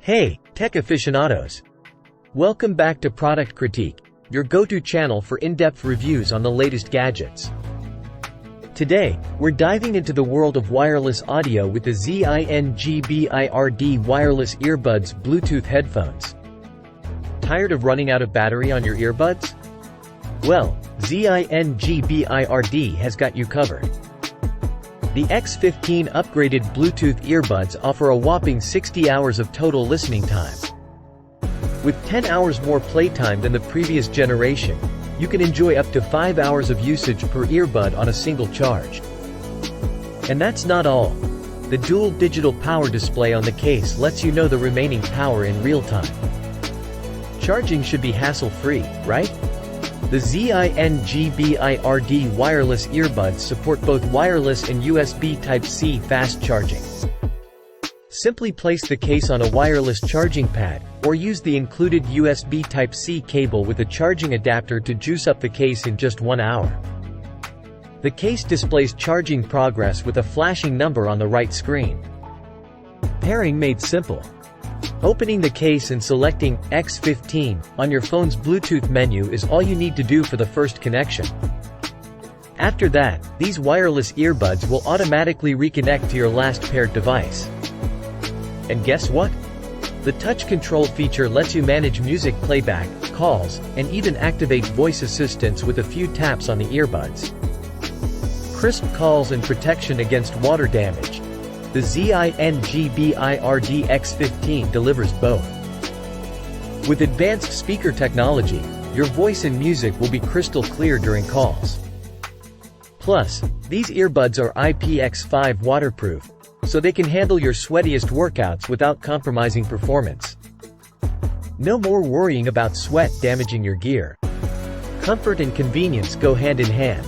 Hey, tech aficionados! Welcome back to Product Critique, your go-to channel for in-depth reviews on the latest gadgets. Today, we're diving into the world of wireless audio with the ZINGBIRD wireless earbuds Bluetooth headphones. Tired of running out of battery on your earbuds? Well, ZINGBIRD has got you covered. The X15 upgraded Bluetooth earbuds offer a whopping 60 hours of total listening time. With 10 hours more playtime than the previous generation, you can enjoy up to 5 hours of usage per earbud on a single charge. And that's not all. The dual digital power display on the case lets you know the remaining power in real time. Charging should be hassle-free, right? The ZINGBIRD wireless earbuds support both wireless and USB Type-C fast charging. Simply place the case on a wireless charging pad, or use the included USB Type-C cable with a charging adapter to juice up the case in just 1 hour. The case displays charging progress with a flashing number on the right screen. Pairing made simple. Opening the case and selecting X15 on your phone's Bluetooth menu is all you need to do for the first connection. After that, these wireless earbuds will automatically reconnect to your last paired device. And guess what? The touch control feature lets you manage music playback, calls, and even activate voice assistants with a few taps on the earbuds. Crisp calls and protection against water damage. The ZINGBIRD X15 delivers both. With advanced speaker technology, your voice and music will be crystal clear during calls. Plus, these earbuds are IPX5 waterproof, so they can handle your sweatiest workouts without compromising performance. No more worrying about sweat damaging your gear. Comfort and convenience go hand in hand.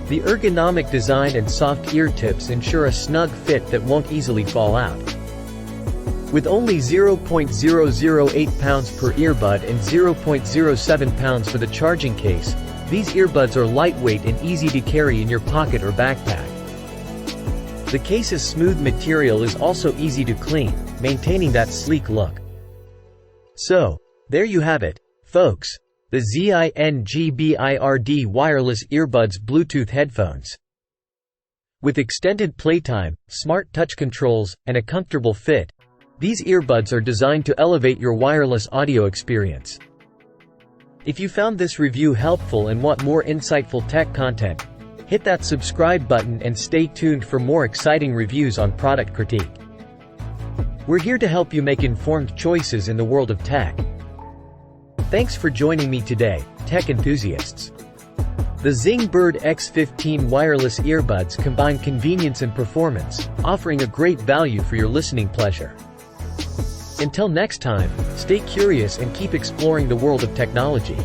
The ergonomic design and soft ear tips ensure a snug fit that won't easily fall out. With only 0.008 pounds per earbud and 0.07 pounds for the charging case, these earbuds are lightweight and easy to carry in your pocket or backpack. The case's smooth material is also easy to clean, maintaining that sleek look. So, there you have it, folks. The ZINGBIRD wireless earbuds Bluetooth headphones. With extended playtime, smart touch controls, and a comfortable fit, these earbuds are designed to elevate your wireless audio experience. If you found this review helpful and want more insightful tech content, hit that subscribe button and stay tuned for more exciting reviews on Product Critique. We're here to help you make informed choices in the world of tech. Thanks for joining me today, tech enthusiasts. The ZINGBIRD X15 wireless earbuds combine convenience and performance, offering a great value for your listening pleasure. Until next time, stay curious and keep exploring the world of technology.